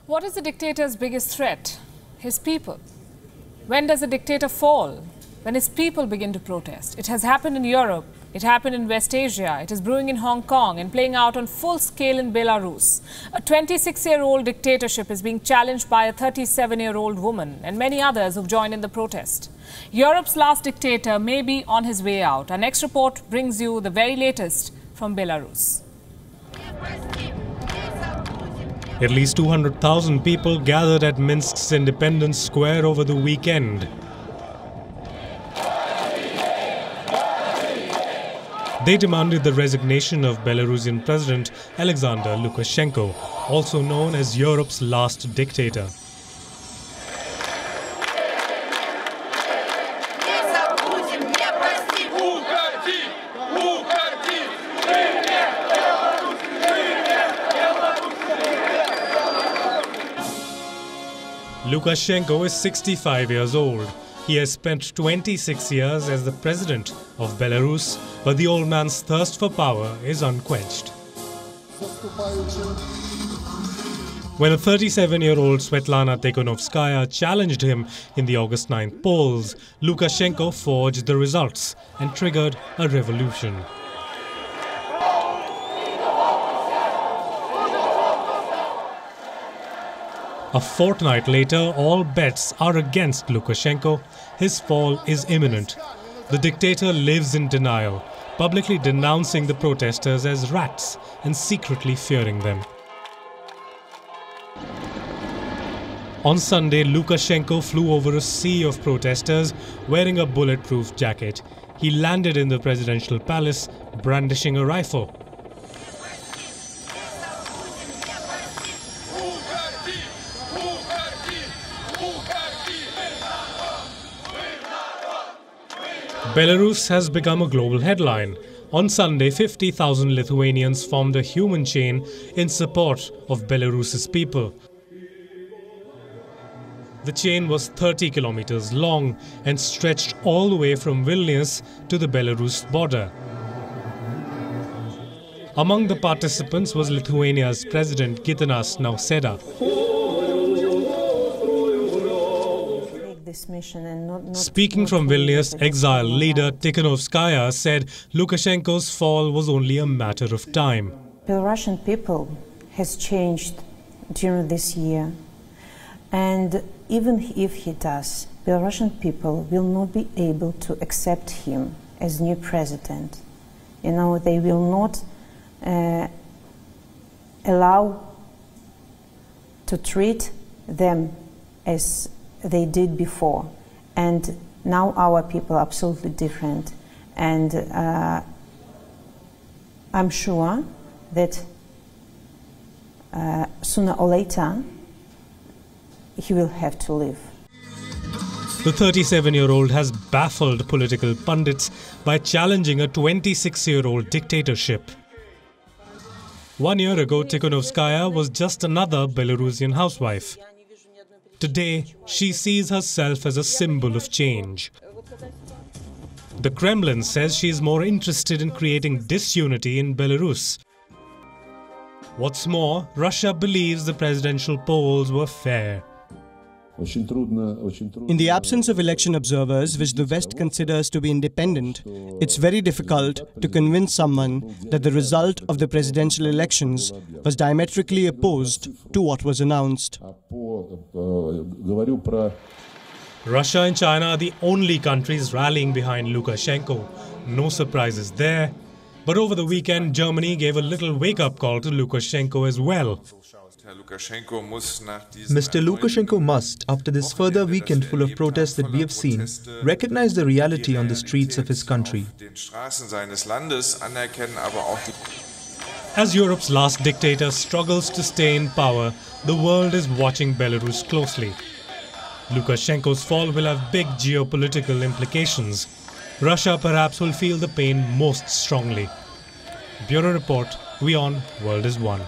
What is the dictator's biggest threat? His people. When does a dictator fall? When his people begin to protest. It has happened in Europe, it happened in West Asia, it is brewing in Hong Kong and playing out on full scale in Belarus. A 26-year-old dictatorship is being challenged by a 37-year-old woman and many others who've joined in the protest. Europe's last dictator may be on his way out. Our next report brings you the very latest from Belarus. At least 200,000 people gathered at Minsk's Independence Square over the weekend. They demanded the resignation of Belarusian President Alexander Lukashenko, also known as Europe's last dictator. Lukashenko is 65 years old. He has spent 26 years as the president of Belarus, but the old man's thirst for power is unquenched. When a 37-year-old Svetlana Tikhonovskaya challenged him in the August 9th polls, Lukashenko forged the results and triggered a revolution. A fortnight later, all bets are against Lukashenko. His fall is imminent. The dictator lives in denial, publicly denouncing the protesters as rats and secretly fearing them. On Sunday, Lukashenko flew over a sea of protesters wearing a bulletproof jacket. He landed in the presidential palace, brandishing a rifle. Belarus has become a global headline. On Sunday, 50,000 Lithuanians formed a human chain in support of Belarus's people. The chain was 30 kilometers long and stretched all the way from Vilnius to the Belarus border. Among the participants was Lithuania's President Gitanas Nausėda. Speaking from Vilnius, exile leader Tikhonovskaya said Lukashenko's fall was only a matter of time. Belarusian people has changed during this year, and even if he does, Belarusian people will not be able to accept him as new president. You know, they will not allow to treat them as they did before, and now our people are absolutely different, and I'm sure that sooner or later he will have to leave. The 37-year-old has baffled political pundits by challenging a 26-year-old dictatorship. 1 year ago, Tikhonovskaya was just another Belarusian housewife. Today, she sees herself as a symbol of change. The Kremlin says she is more interested in creating disunity in Belarus. What's more, Russia believes the presidential polls were fair. In the absence of election observers, which the West considers to be independent, it's very difficult to convince someone that the result of the presidential elections was diametrically opposed to what was announced. Russia and China are the only countries rallying behind Lukashenko. No surprises there. But over the weekend, Germany gave a little wake-up call to Lukashenko as well. Mr. Lukashenko must, after this further weekend full of protests that we have seen, recognize the reality on the streets of his country. As Europe's last dictator struggles to stay in power, the world is watching Belarus closely. Lukashenko's fall will have big geopolitical implications. Russia perhaps will feel the pain most strongly. Bureau Report, WION World is One.